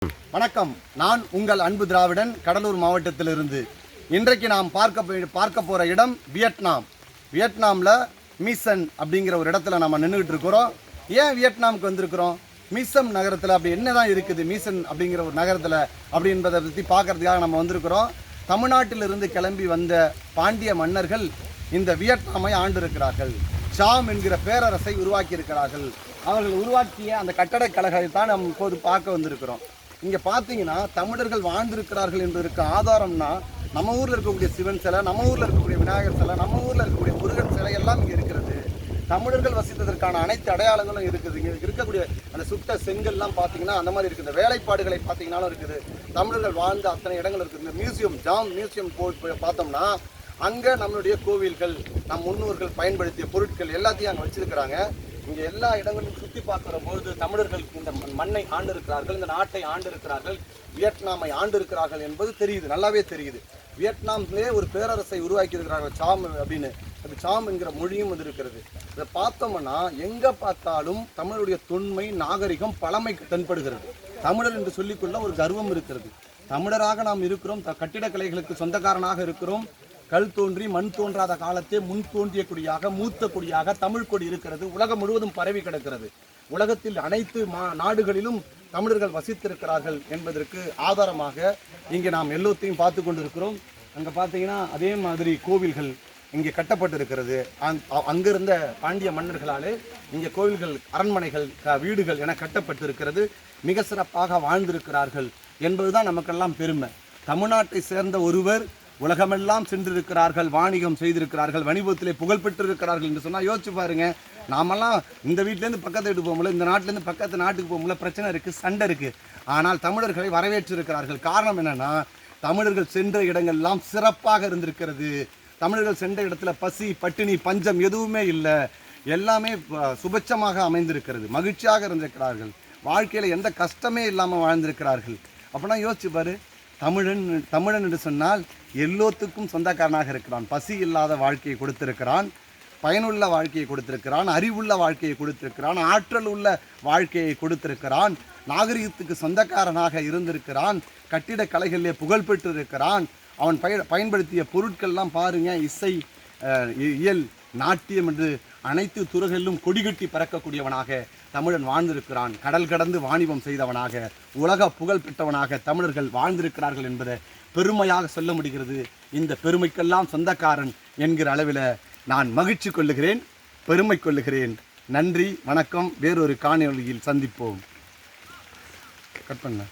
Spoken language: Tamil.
வணக்கம். நான் உங்கள் அன்பு திராவிடன், கடலூர் மாவட்டத்திலிருந்து. இன்றைக்கு நாம் பார்க்க போகிற இடம் வியட்நாம். வியட்நாமில் மீசன் அப்படிங்கிற ஒரு இடத்துல நம்ம நின்றுக்கிட்டு இருக்கிறோம். ஏன் வியட்நாமுக்கு வந்திருக்கிறோம்? மீசம் நகரத்தில் அப்படி என்ன தான் இருக்குது மீசன் அப்படிங்கிற ஒரு நகரத்தில் அப்படின்றதை பற்றி பார்க்கறதுக்காக நம்ம வந்திருக்கிறோம். தமிழ்நாட்டிலிருந்து கிளம்பி வந்த பாண்டிய மன்னர்கள் இந்த வியட்நாமை ஆண்டிருக்கிறார்கள். சாம் என்கிற பேரரசை உருவாக்கி இருக்கிறார்கள். அவர்கள் உருவாக்கிய அந்த கட்டடக்கலைகளை தான் நம்ம இப்போது பார்க்க வந்திருக்கிறோம். இங்கே பார்த்தீங்கன்னா தமிழர்கள் வாழ்ந்திருக்கிறார்கள் என்பதற்கு ஆதாரம்னா நம்ம ஊரில் இருக்கக்கூடிய சிவன் சிலை, நம்ம ஊரில் இருக்கக்கூடிய விநாயகர் சிலை, நம்ம ஊரில் இருக்கக்கூடிய முருகன் சிலை எல்லாம் இங்கே இருக்கிறது. தமிழர்கள் வசித்ததற்கான அனைத்து அடையாளங்களும் இருக்குது. இங்கே இருக்கக்கூடிய அந்த சுட்ட செங்கல்லாம் பார்த்தீங்கன்னா அந்த மாதிரி இருக்குது. வேலைப்பாடுகளை பார்த்தீங்கன்னாலும் இருக்குது. தமிழர்கள் வாழ்ந்த அத்தனை இடங்கள் இருக்குது. இந்த மியூசியம், ஜாம் மியூசியம் போய் பார்த்தோம்னா அங்கே நம்மளுடைய கோவில்கள், நம் முன்னோர்கள் பயன்படுத்திய பொருட்கள் எல்லாத்தையும் அங்கே வச்சிருக்கிறாங்க. இங்கே எல்லா இடங்களும் சுற்றி பார்க்குற பொழுது தமிழர்கள் இந்த மண்ணை ஆண்டு இருக்கிறார்கள், இந்த நாட்டை ஆண்டு இருக்கிறார்கள், வியட்நாமை ஆண்டு இருக்கிறார்கள் என்பது தெரியுது, நல்லாவே தெரியுது. வியட்நாம்லேயே ஒரு பேரரசை உருவாக்கி இருக்கிறார்கள், சாம் அப்படின்னு. அது சாம் என்கிற மொழியும் வந்து இருக்கிறது. இதை பார்த்தோம்னா எங்கே பார்த்தாலும் தமிழுடைய தொன்மை, நாகரிகம், பழமைக்கு தென்படுகிறது. தமிழர் என்று சொல்லிக்கொள்ள ஒரு கர்வம் இருக்கிறது. தமிழராக நாம் இருக்கிறோம், கட்டிடக்கலைகளுக்கு சொந்தக்காரனாக இருக்கிறோம். கல் தோன்றி மண் தோன்றாத காலத்தே முன் தோன்றிய கொடியாக, மூத்த கொடியாக தமிழ் கொடி இருக்கிறது. உலகம் முழுவதும் பரவி கிடக்கிறது. உலகத்தில் அனைத்து நாடுகளிலும் தமிழர்கள் வசித்திருக்கிறார்கள் என்பதற்கு ஆதாரமாக இங்கே நாம் எல்லோத்தையும் பார்த்து கொண்டிருக்கிறோம். அங்கே பார்த்தீங்கன்னா அதே மாதிரி கோவில்கள் இங்கே கட்டப்பட்டிருக்கிறது. அங்கிருந்த பாண்டிய மன்னர்களாலே இங்கே கோவில்கள், அரண்மனைகள், வீடுகள் என கட்டப்பட்டிருக்கிறது. மிக சிறப்பாக வாழ்ந்திருக்கிறார்கள் என்பதுதான் நமக்கெல்லாம் பெருமை. தமிழ்நாட்டை சேர்ந்த ஒருவர் உலகமெல்லாம் சென்றிருக்கிறார்கள், வாணிகம் செய்திருக்கிறார்கள், வணிகத்திலே புகழ் பெற்றிருக்கிறார்கள் என்று சொன்னால் யோசிச்சு பாருங்க. நாமெல்லாம் இந்த வீட்டிலேருந்து பக்கத்து வீட்டுக்கு போக முடியல, இந்த நாட்டிலேருந்து பக்கத்து நாட்டுக்கு போக முடியல, பிரச்சனை இருக்குது, சண்டை இருக்குது. ஆனால் தமிழர்களை வரவேற்றிருக்கிறார்கள். காரணம் என்னென்னா தமிழர்கள் சென்ற இடங்கள்லாம் சிறப்பாக இருந்திருக்கிறது. தமிழர்கள் சென்ற இடத்துல பசி, பட்டினி, பஞ்சம் எதுவுமே இல்லை. எல்லாமே சுபட்சமாக அமைந்திருக்கிறது. மகிழ்ச்சியாக இருந்திருக்கிறார்கள். வாழ்க்கையில் எந்த கஷ்டமே இல்லாமல் வாழ்ந்திருக்கிறார்கள். அப்படின்னா யோசிச்சு பாரு. தமிழன் என்று சொன்னால் எல்லோத்துக்கும் சொந்தக்காரனாக இருக்கிறான். பசி இல்லாத வாழ்க்கையை கொடுத்திருக்கிறான், பயனுள்ள வாழ்க்கையை கொடுத்திருக்கிறான், அறிவுள்ள வாழ்க்கையை கொடுத்திருக்கிறான், ஆற்றல் உள்ள வாழ்க்கையை கொடுத்திருக்கிறான், நாகரிகத்துக்கு சொந்தக்காரனாக இருந்திருக்கிறான், கட்டிடக்கலைகளிலே புகழ் பெற்றிருக்கிறான். அவன் பயன்படுத்திய பொருட்கள்லாம் பாருங்க, இசை, இயல், நாட்டியம் என்று அனைத்து துறைகளிலும் கொடிகட்டி பறக்கக்கூடியவனாக தமிழன் வாழ்ந்திருக்கிறான். கடல் கடந்து வாணிபம் செய்தவனாக, உலக புகழ் பெற்றவனாக தமிழர்கள் வாழ்ந்திருக்கிறார்கள் என்பதை பெருமையாக சொல்ல முடிகிறது. இந்த பெருமைக்கெல்லாம் சொந்தக்காரன் என்கிற அளவில் நான் மகிழ்ச்சி கொள்ளுகிறேன், பெருமை கொள்ளுகிறேன். நன்றி, வணக்கம். வேறொரு காணொளியில் சந்திப்போம். கட் பண்ண